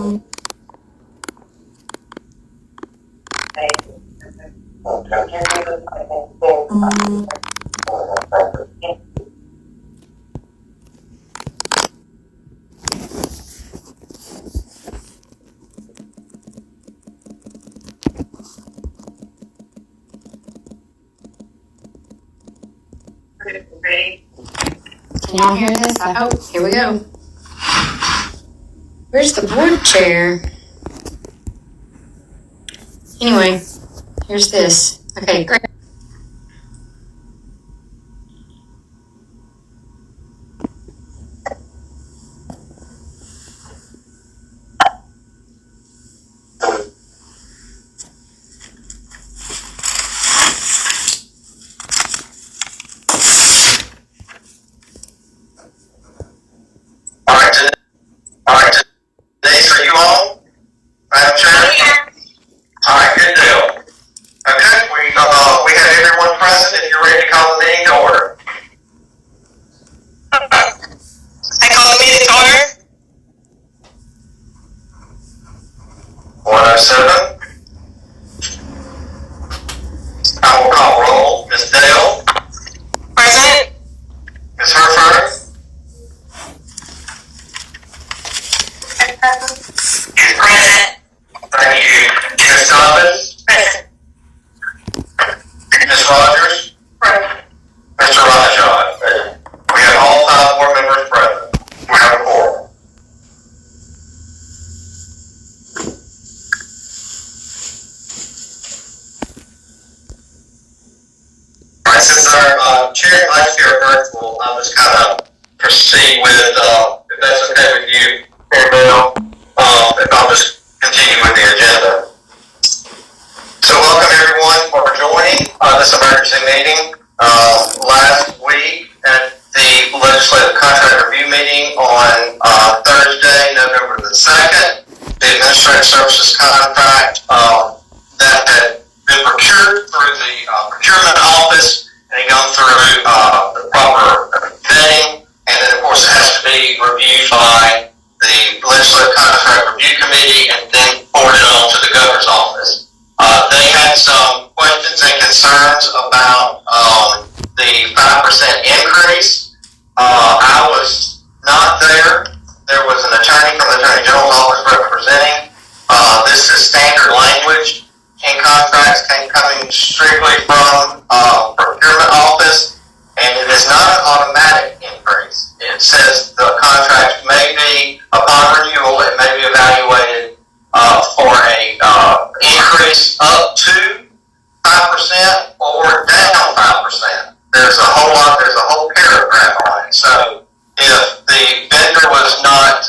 Ready? Can y'all hear this? I hope. Here we go. Where's the board chair? Anyway, here's this. Okay, great. Denise, are you on? Madam Chair? All right, good deal. Okay, we have everyone present. If you're ready to call the meeting to order. I call the meeting to order. 107. I will call roll. Ms. Dale. Present. Ms. Herford. Present. Thank you. Ms. Thomas. Present. Ms. Rogers. Present. Mr. Rajah. We have all 5 board members present. We have a quorum. All right, since our chair and vice chair are virtual, I'll just kind of proceed with, if that's okay with you, Bill, if I'll just continue with the agenda. So welcome everyone for joining this emergency meeting. Last week at the legislative contract review meeting on Thursday, November the 2nd, the administrative services contract that had been procured through the procurement office and gone through the proper vetting, and then of course it has to be reviewed by the legislative contract review committee and then forwarded on to the governor's office. They had some questions and concerns about the 5% increase. I was not there. There was an attorney from the Attorney General's office representing. This is standard language in contracts coming strictly from procurement office, and it is not an automatic increase. It says the contract may be, upon renewal, it may be evaluated for a increase up to 5% or down 5%. There's a whole paragraph on it. So if the vendor was not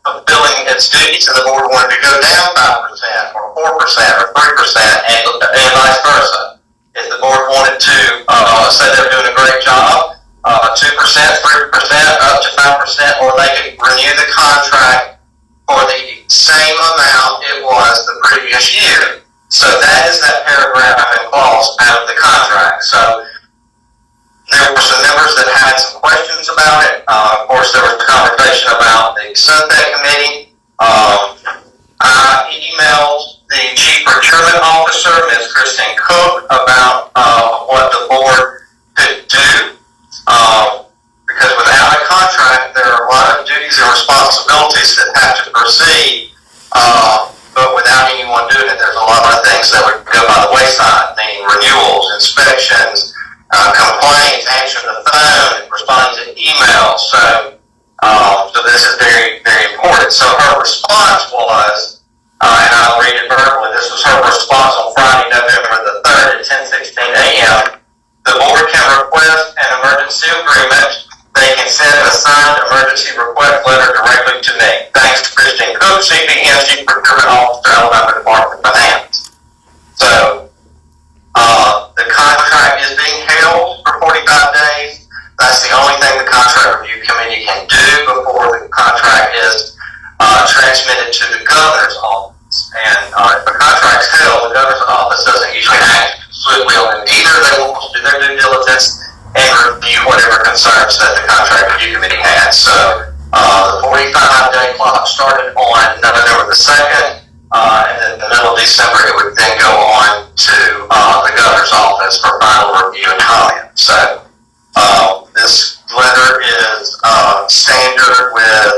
fulfilling its duties and the board wanted to go down 5% or 4% or 3% and vice versa, if the board wanted to say they're doing a great job, 2%, 3%, up to 5%, or they could renew the contract for the same amount it was the previous year. So that is that paragraph and clause out of the contract. So there were some members that had some questions about it. Of course, there was a conversation about the Sunset Committee. I emailed the Chief Procurement Officer, Ms. Christine Cook, about what the board could do. Because without a contract, there are a lot of duties and responsibilities that have to proceed. But without anyone doing it, there's a lot of things that would go by the wayside, meaning renewals, inspections, complaints, answering the phone, responding to emails. So this is very, very important. So her response was, and I'll read it verbally, this was her response on Friday, November the 3rd at 10:16 a.m. The board can request an emergency agreement. They can send a signed emergency request letter directly to me. Thanks to Christine Cook, CPM, Chief Procurement Officer, Alabama Department of Finance. So, the contract is being held for 45 days. That's the only thing the contract review committee can do before the contract is transmitted to the governor's office. And if the contract's held, the governor's office doesn't usually act swiftly on it either. They will do their due diligence and review whatever concerns that the contract review committee had. So the 45-day clock started on November the 2nd, and then in the middle of December, it would then go on to the governor's office for final review and comment. So this letter is standard with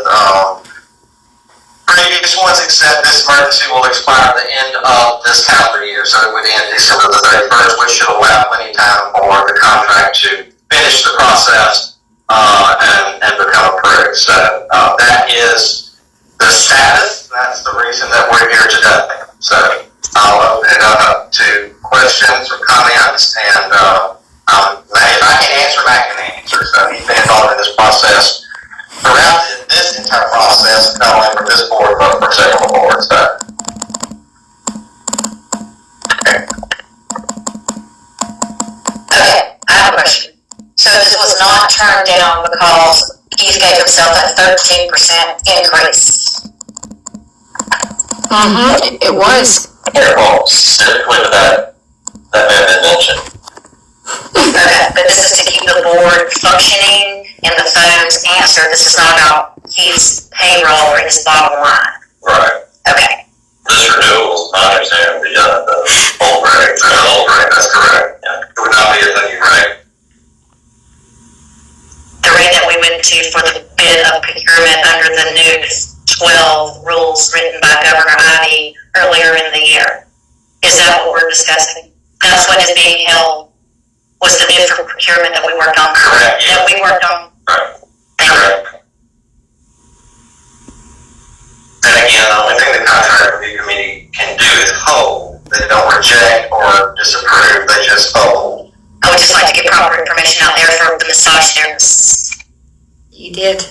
previous ones, except this emergency will expire at the end of this calendar year, so it would end December the 31st, which should allow plenty of time for the contract to finish the process and become approved. So that is the status. That's the reason that we're here today. So I'll open it up to questions or comments, and if I can answer, I can answer. So he's been involved in this process throughout this entire process, not only for this board, but for several boards. So. Okay, I have a question. So this was not turned down because Keith gave himself a 13% increase. It was. Careful, specifically with that may have been mentioned. Okay, but this is to keep the board functioning and the phones answered. This is not about Keith's payroll or his bottom line. Right. Okay. This renewal is my understanding, the old rate. The old rate, that's correct. Yeah. It would not be a new rate. The rate that we went to for the bid of procurement under the new 12 rules written by Governor Ivey earlier in the year. Is that what we're discussing? That's what is being held, was the bid for procurement that we worked on. Correct, yeah. That we worked on. Right. Correct. And again, the only thing the contract review committee can do is hold. They don't reject or disapprove, they just hold. I would just like to get proper information out there for the massage therapists. You did.